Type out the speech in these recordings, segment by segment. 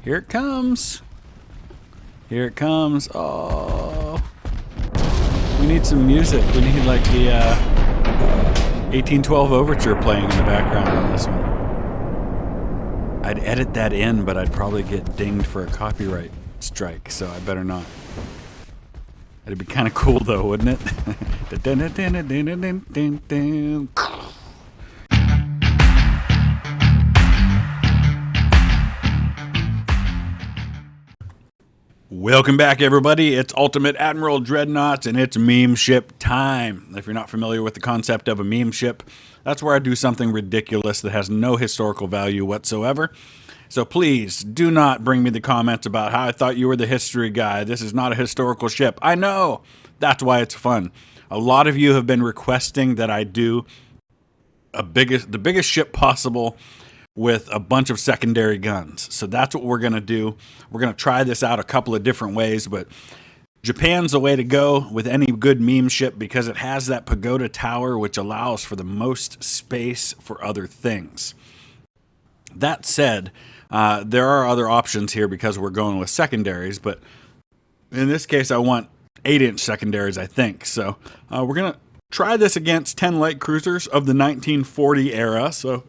Here it comes. Here it comes. Oh. We need some music. We need like the 1812 Overture playing in the background on this one. I'd edit that in, but I'd probably get dinged for a copyright strike, so I better not. It'd be kind of cool though, wouldn't it? Welcome back, everybody. It's Ultimate Admiral Dreadnoughts, and it's meme ship time. If you're not familiar with the concept of a meme ship, that's where I do something ridiculous that has no historical value whatsoever. So please do not bring me the comments about how I thought you were the history guy. This is not a historical ship. I know. That's why it's fun. A lot of you have been requesting that I do the biggest ship possible with a bunch of secondary guns. So that's what we're going to do. We're going to try this out a couple of different ways, but Japan's the way to go with any good meme ship because it has that pagoda tower, which allows for the most space for other things. That said, there are other options here because we're going with secondaries, but in this case, I want 8-inch secondaries, I think. So we're going to try this against 10 light cruisers of the 1940 era. So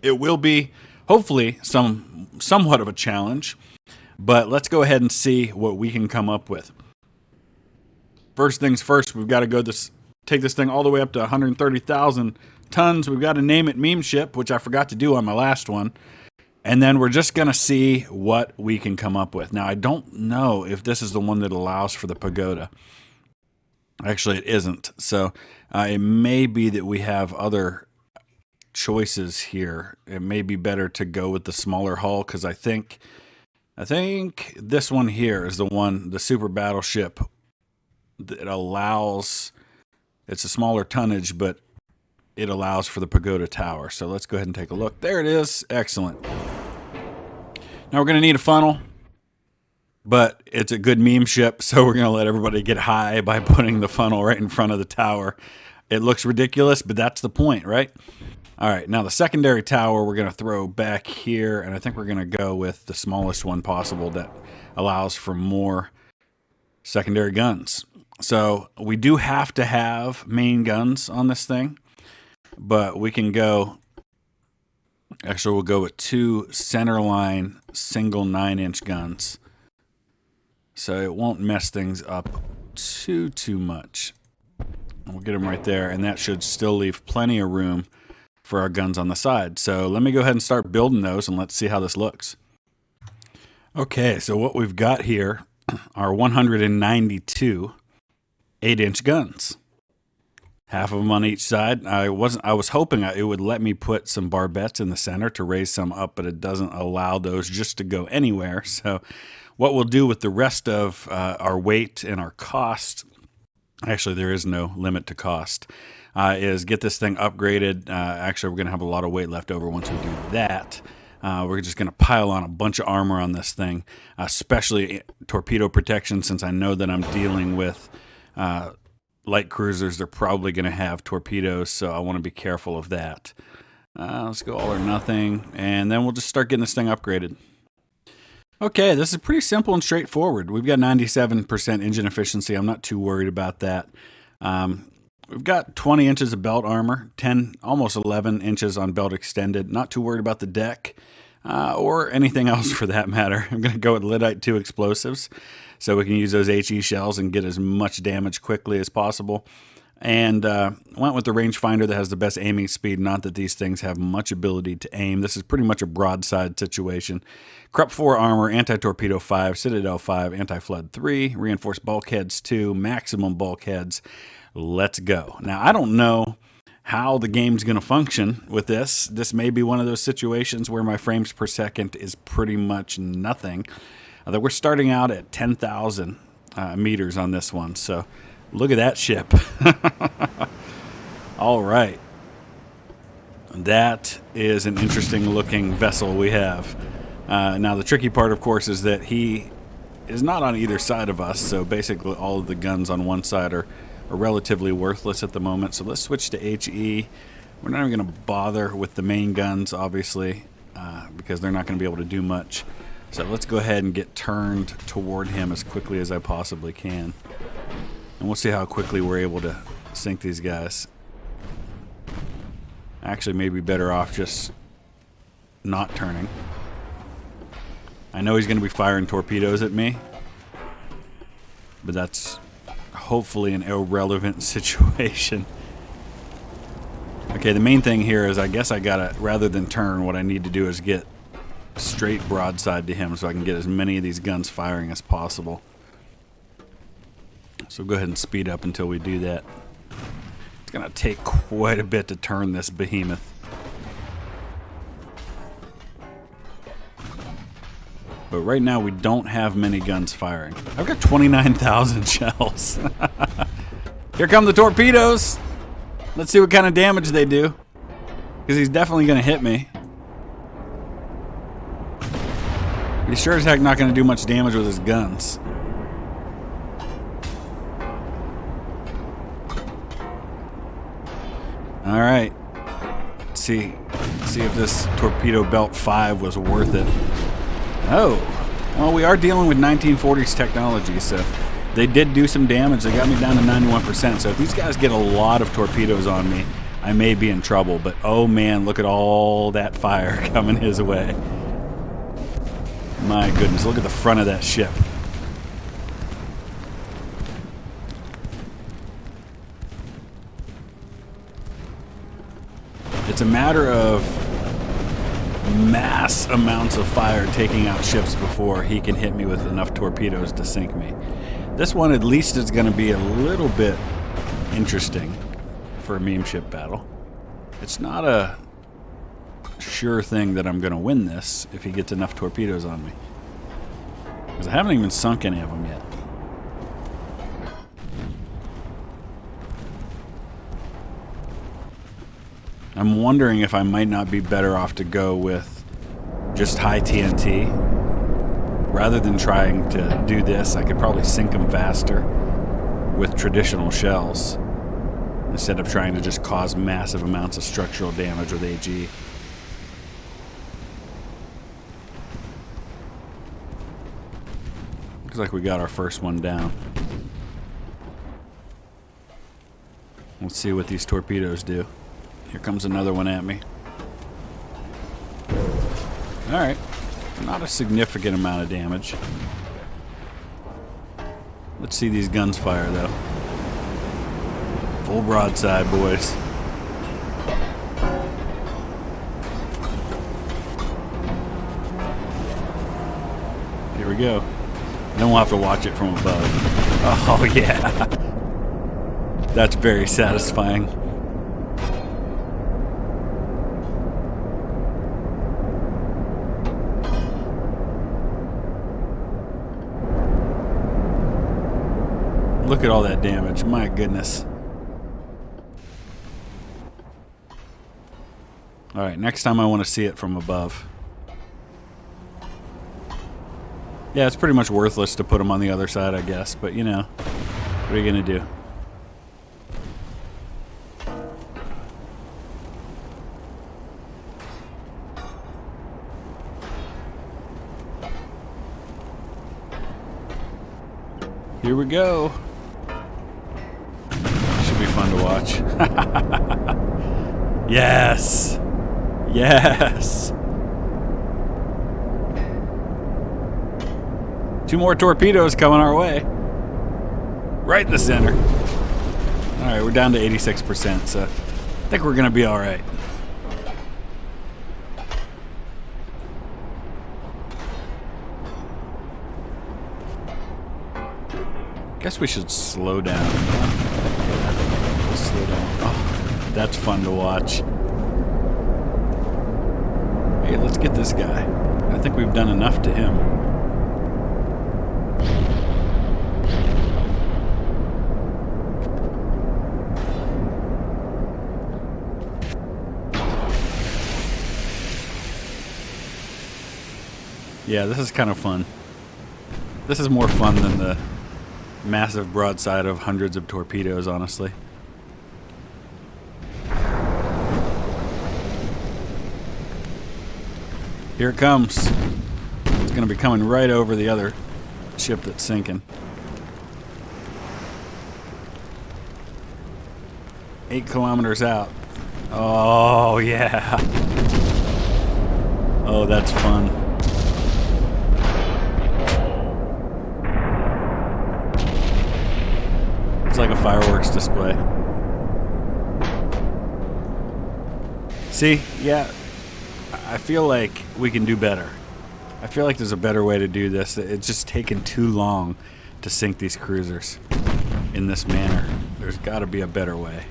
it will be, hopefully, somewhat of a challenge, but let's go ahead and see what we can come up with. First things first, we've got to take this thing all the way up to 130,000 tons. We've got to name it meme ship, which I forgot to do on my last one, and then we're just going to see what we can come up with. Now, I don't know if this is the one that allows for the pagoda. Actually, it isn't, so it may be that we have other choices here. It may be better to go with the smaller hull because I think this one here is the super battleship that allows, it's a smaller tonnage, but it allows for the pagoda tower. So let's go ahead and take a look. There it is. Excellent. Now we're going to need a funnel, but it's a good meme ship, so we're going to let everybody get high by putting the funnel right in front of the tower. It looks ridiculous, but that's the point, right? All right, now the secondary tower we're going to throw back here, and I think we're going to go with the smallest one possible that allows for more secondary guns. So we do have to have main guns on this thing, but we can go, actually we'll go with 2 centerline single 9-inch guns. So it won't mess things up too much. We'll get them right there, and that should still leave plenty of room for our guns on the side. So let me go ahead and start building those, and let's see how this looks. Okay, so what we've got here are 192 8-inch guns. Half of them on each side. I was hoping it would let me put some barbettes in the center to raise some up, but it doesn't allow those just to go anywhere. So what we'll do with the rest of our weight and our cost, actually there is no limit to cost, is get this thing upgraded. Actually, we're going to have a lot of weight left over once we do that. We're just going to pile on a bunch of armor on this thing, especially torpedo protection, since I know that I'm dealing with light cruisers. They're probably going to have torpedoes, so I want to be careful of that. Let's go all or nothing, and then we'll just start getting this thing upgraded. Okay, this is pretty simple and straightforward. We've got 97% engine efficiency. I'm not too worried about that. We've got 20 inches of belt armor, 10, almost 11 inches on belt extended. Not too worried about the deck or anything else for that matter. I'm going to go with Lyddite 2 explosives so we can use those HE shells and get as much damage quickly as possible. And went with the rangefinder that has the best aiming speed. Not that these things have much ability to aim. This is pretty much a broadside situation. Krupp 4 armor, anti-torpedo 5, Citadel 5, anti-flood 3, reinforced bulkheads 2, maximum bulkheads. Let's go. Now, I don't know how the game's going to function with this. This may be one of those situations where my frames per second is pretty much nothing. Although we're starting out at 10,000 meters on this one, so look at that ship. All right. That is an interesting looking vessel we have. Now, the tricky part, of course, is that he is not on either side of us, so basically all of the guns on one side are relatively worthless at the moment. So let's switch to HE. We're not even going to bother with the main guns, obviously, because they're not going to be able to do much. So let's go ahead and get turned toward him as quickly as I possibly can. And we'll see how quickly we're able to sink these guys. Actually, maybe better off just not turning. I know he's going to be firing torpedoes at me, but that's hopefully an irrelevant situation. Okay, the main thing here is I guess I gotta, rather than turn, what I need to do is get straight broadside to him so I can get as many of these guns firing as possible. So go ahead and speed up until we do that. It's gonna take quite a bit to turn this behemoth. But right now we don't have many guns firing. I've got 29,000 shells. Here come the torpedoes. Let's see what kind of damage they do. Because he's definitely going to hit me. He's sure as heck not going to do much damage with his guns. Alright. Let's see if this torpedo belt 5 was worth it. Oh. Well, we are dealing with 1940s technology, so they did do some damage. They got me down to 91%. So if these guys get a lot of torpedoes on me, I may be in trouble. But oh man, look at all that fire coming his way. My goodness, look at the front of that ship. It's a matter of mass amounts of fire taking out ships before he can hit me with enough torpedoes to sink me. This one at least is going to be a little bit interesting for a MEMESHIP battle. It's not a sure thing that I'm going to win this if he gets enough torpedoes on me. Because I haven't even sunk any of them yet. I'm wondering if I might not be better off to go with just high TNT. Rather than trying to do this, I could probably sink them faster with traditional shells instead of trying to just cause massive amounts of structural damage with AG. Looks like we got our first one down. Let's see what these torpedoes do. Here comes another one at me. Alright. Not a significant amount of damage. Let's see these guns fire, though. Full broadside, boys. Here we go. Then we'll have to watch it from above. Oh, yeah. That's very satisfying. Look at all that damage. My goodness. Alright, next time I want to see it from above. Yeah, it's pretty much worthless to put them on the other side, I guess. But, you know, what are you going to do? Here we go. Should be fun to watch. Yes. Yes. 2 more torpedoes coming our way. Right in the center. Alright, we're down to 86%, so I think we're going to be alright. Guess we should slow down. Yeah, slow down. Oh, that's fun to watch. Hey, let's get this guy. I think we've done enough to him. Yeah, this is kind of fun. This is more fun than the massive broadside of hundreds of torpedoes, honestly. Here it comes. It's going to be coming right over the other ship that's sinking. 8 kilometers out. Oh, yeah. Oh, that's fun. It's like a fireworks display. See, yeah, I feel like we can do better. I feel like there's a better way to do this. It's just taken too long to sink these cruisers in this manner. There's got to be a better way.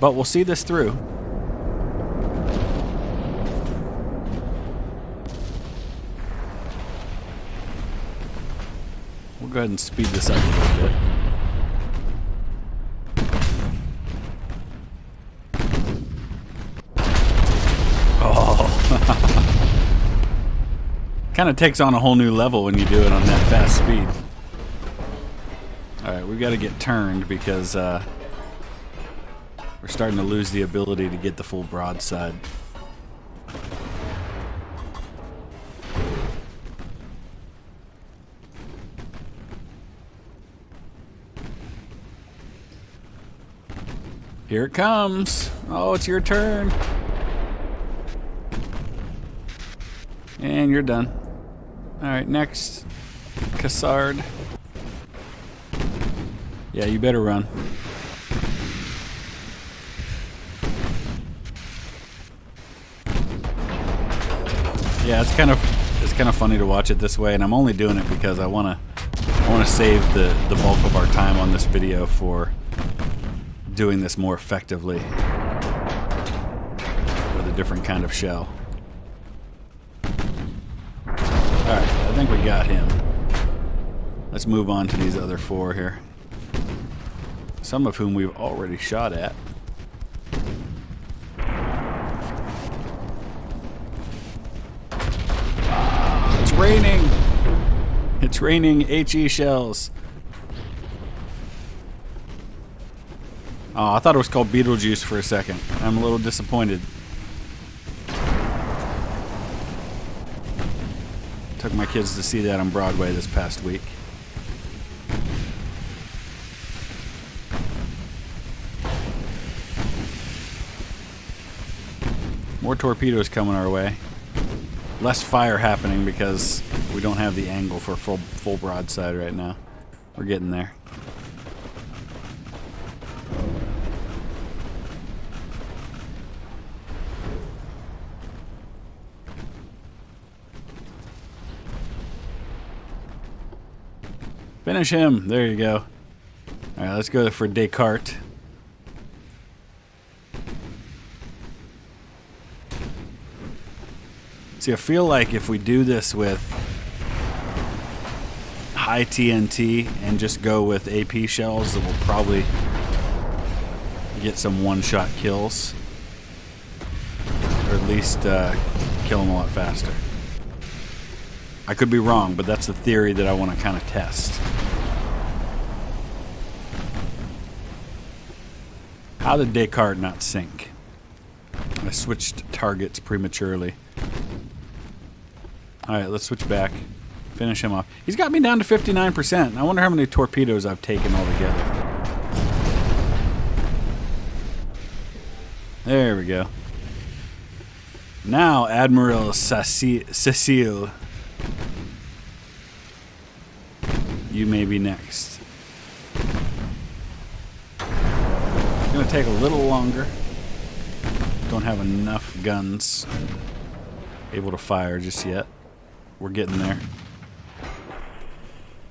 But we'll see this through. We'll go ahead and speed this up a little bit. Kind of takes on a whole new level when you do it on that fast speed. Alright, we've got to get turned because we're starting to lose the ability to get the full broadside. Here it comes. Oh, it's your turn. And you're done. Alright, next. Cassard. Yeah, you better run. Yeah, it's kind of funny to watch it this way, and I'm only doing it because I wanna save the bulk of our time on this video for doing this more effectively with a different kind of shell. Alright, I think we got him. Let's move on to these other 4 here. Some of whom we've already shot at. It's raining! It's raining HE shells. Oh, I thought it was called Beetlejuice for a second. I'm a little disappointed. Took my kids to see that on Broadway this past week. More torpedoes coming our way. Less fire happening because we don't have the angle for full broadside right now. We're getting there. Finish him. There you go. Alright, let's go for Descartes. See, I feel like if we do this with high TNT and just go with AP shells, that we'll probably get some one-shot kills. Or at least kill them a lot faster. I could be wrong, but that's the theory that I want to kind of test. How did Descartes not sink? I switched targets prematurely. Alright, let's switch back. Finish him off. He's got me down to 59%. I wonder how many torpedoes I've taken altogether. There we go. Now, Admiral Cecile. You may be next. It's going to take a little longer. Don't have enough guns able to fire just yet. We're getting there.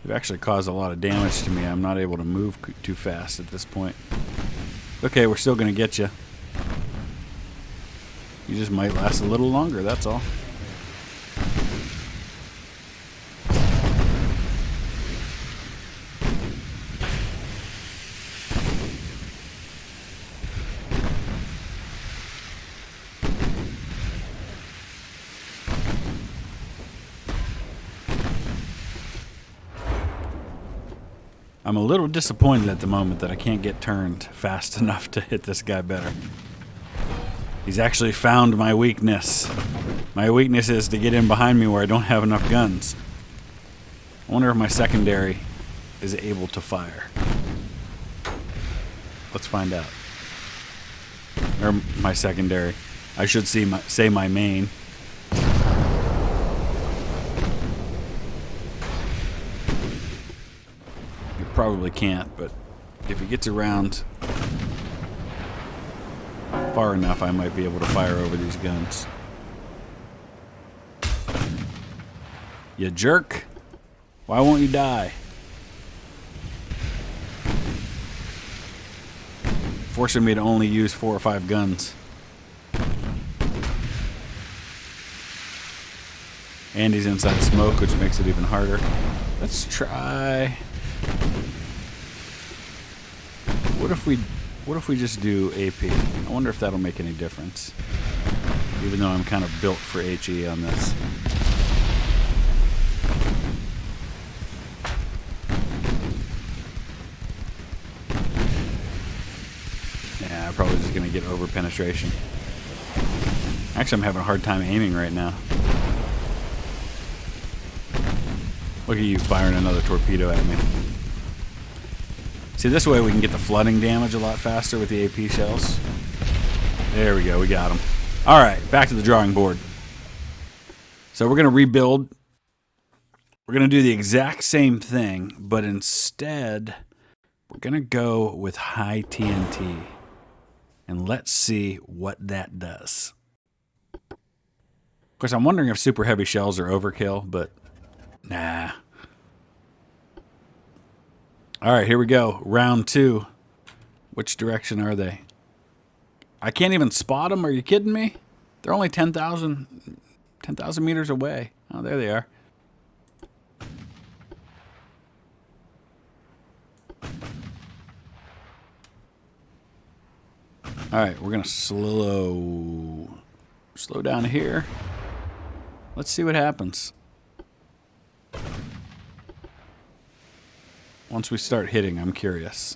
They've actually caused a lot of damage to me. I'm not able to move too fast at this point. Okay, we're still going to get you. You just might last a little longer, that's all. I'm a little disappointed at the moment that I can't get turned fast enough to hit this guy better. He's actually found my weakness. My weakness is to get in behind me where I don't have enough guns. I wonder if my secondary is able to fire. Let's find out. Or my secondary. I should say my main. You probably can't, but if he gets around far enough, I might be able to fire over these guns. You jerk. Why won't you die? Forcing me to only use 4 or 5 guns. And he's inside smoke, which makes it even harder. Let's try... What if we just do AP? I wonder if that'll make any difference. Even though I'm kind of built for HE on this. Yeah, I'm probably just gonna get over penetration. Actually, I'm having a hard time aiming right now. Look at you firing another torpedo at me. See, this way we can get the flooding damage a lot faster with the AP shells. There we go, we got them. Alright, back to the drawing board. So we're going to rebuild. We're going to do the exact same thing, but instead, we're going to go with high TNT. And let's see what that does. Of course, I'm wondering if super heavy shells are overkill, but nah. Alright, here we go. Round 2. Which direction are they? I can't even spot them. Are you kidding me? They're only 10,000 meters away. Oh, there they are. Alright, we're going to slow down here. Let's see what happens. Once we start hitting, I'm curious.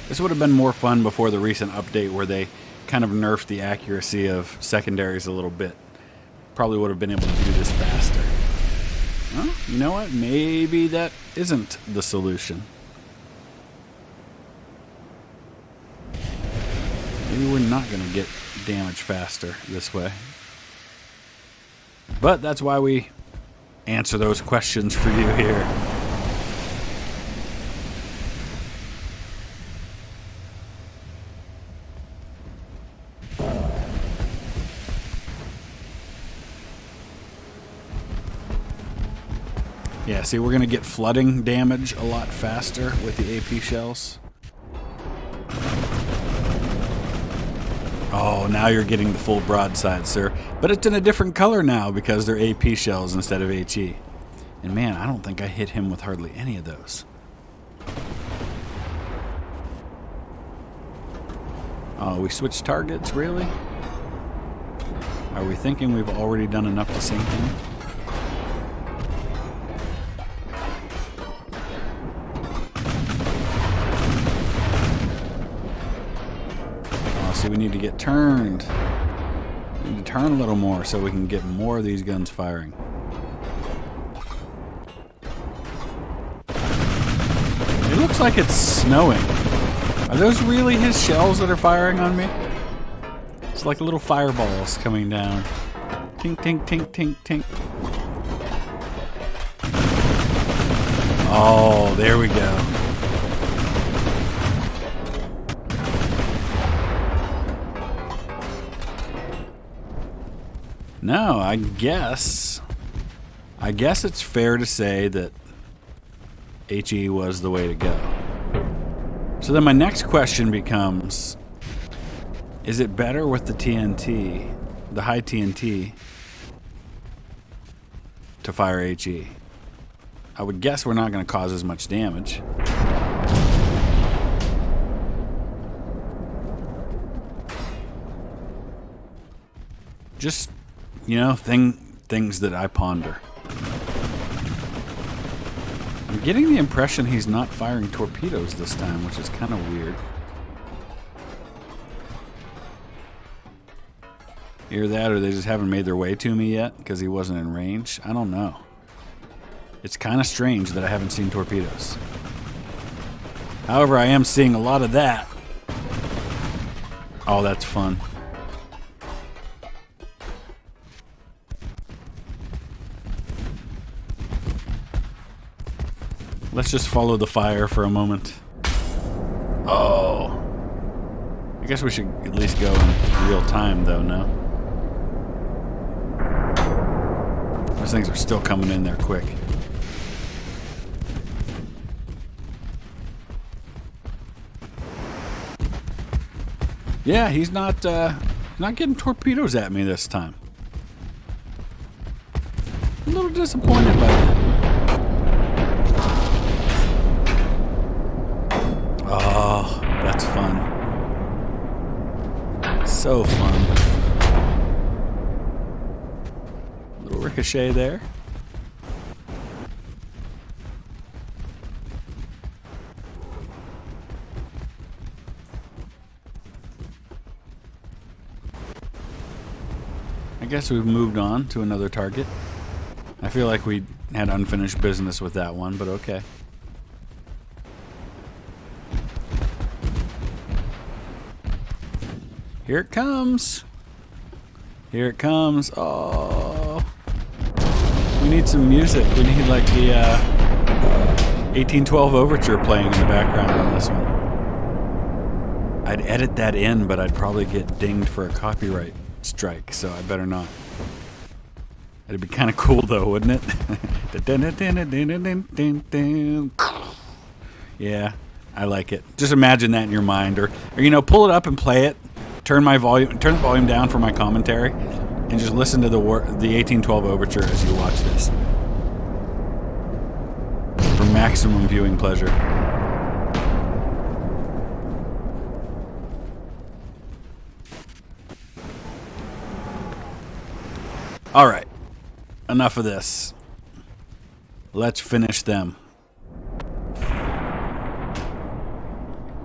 This would have been more fun before the recent update where they kind of nerfed the accuracy of secondaries a little bit. Probably would have been able to do this faster. Well, you know what? Maybe that isn't the solution. Maybe we're not going to get damage faster this way. But that's why we answer those questions for you here. Yeah, see, we're going to get flooding damage a lot faster with the AP shells. Oh, now you're getting the full broadside, sir. But it's in a different color now because they're AP shells instead of HE. And man, I don't think I hit him with hardly any of those. Oh, we switched targets, really? Are we thinking we've already done enough to sink him? We need to get turned. We need to turn a little more so we can get more of these guns firing. It looks like it's snowing. Are those really his shells that are firing on me? It's like little fireballs coming down. Tink, tink, tink, tink, tink. Oh, there we go. No, I guess it's fair to say that HE was the way to go. So then my next question becomes, is it better with the TNT, the high TNT, to fire HE? I would guess we're not going to cause as much damage. Just, you know, things that I ponder. I'm getting the impression he's not firing torpedoes this time, which is kind of weird. Either that or they just haven't made their way to me yet because he wasn't in range. I don't know. It's kind of strange that I haven't seen torpedoes. However, I am seeing a lot of that. Oh, that's fun. Let's just follow the fire for a moment. Oh. I guess we should at least go in real time, though, no? Those things are still coming in there quick. Yeah, he's not getting torpedoes at me this time. A little disappointed by that. Oh, that's fun. So fun. Little ricochet there. I guess we've moved on to another target. I feel like we had unfinished business with that one, but okay. Here it comes. Here it comes. Oh. We need some music. We need like the 1812 Overture playing in the background on this one. I'd edit that in, but I'd probably get dinged for a copyright strike, so I better not. It'd be kind of cool though, wouldn't it? Yeah, I like it. Just imagine that in your mind, or you know, pull it up and play it. Turn the volume down for my commentary, and just listen to the 1812 Overture as you watch this for maximum viewing pleasure. All right, enough of this. Let's finish them.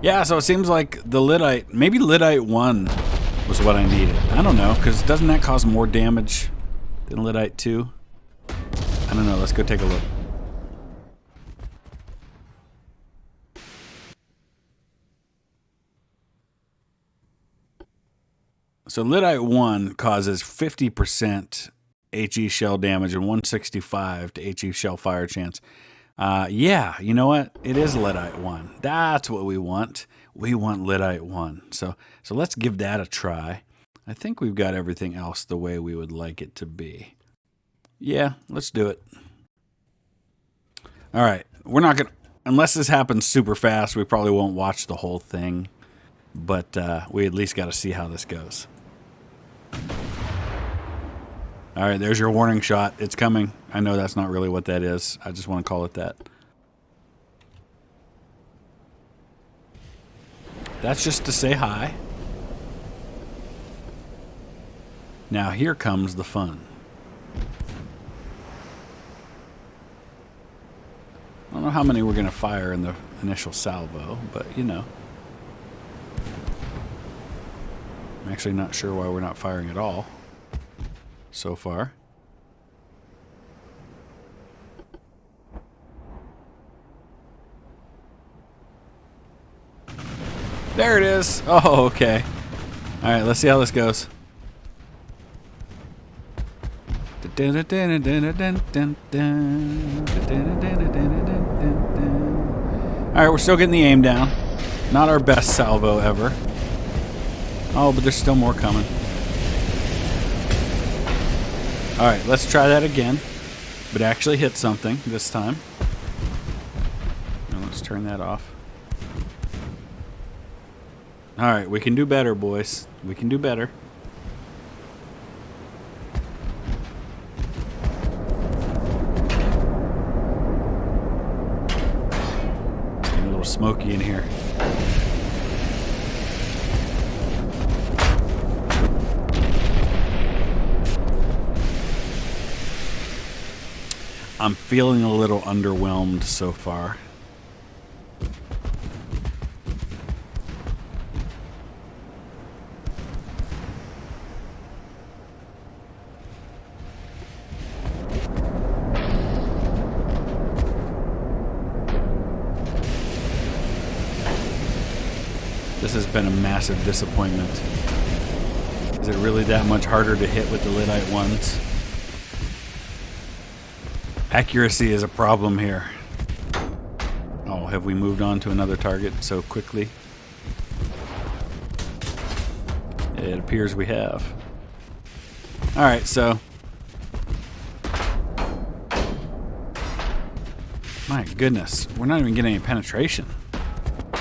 Yeah, so it seems like the Lyddite, maybe Lyddite 1 was what I needed. I don't know, because doesn't that cause more damage than Lyddite 2? I don't know, let's go take a look. So Lyddite 1 causes 50% HE shell damage and 165 to HE shell fire chance. Yeah, you know what? It is Lyddite 1. That's what we want. We want Lyddite 1. So let's give that a try. I think we've got everything else the way we would like it to be. Yeah, let's do it. All right. We're not going to... Unless this happens super fast, we probably won't watch the whole thing. But we at least got to see how this goes. All right, there's your warning shot. It's coming. I know that's not really what that is. I just want to call it that. That's just to say hi. Now here comes the fun. I don't know how many we're going to fire in the initial salvo, but you know. I'm actually not sure why we're not firing at all so far. There it is. Oh, okay. All right, let's see how this goes. All right, we're still getting the aim down. Not our best salvo ever. Oh, but there's still more coming. All right, let's try that again, but actually hit something this time. Now let's turn that off. All right, we can do better, boys. We can do better. It's getting a little smoky in here. I'm feeling a little underwhelmed so far. This has been a massive disappointment. Is it really that much harder to hit with the Lyddite ones? Accuracy is a problem here. Oh, have we moved on to another target so quickly? It appears we have. Alright, so... my goodness, we're not even getting any penetration.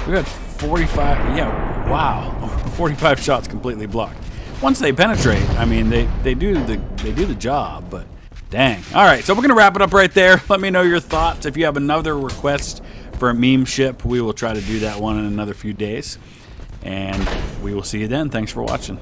We got 45, yeah, wow. 45 shots completely blocked. Once they penetrate, I mean, they do the job, but dang. All right, so we're going to wrap it up right there. Let me know your thoughts. If you have another request for a meme ship, we will try to do that one in another few days. And we will see you then. Thanks for watching.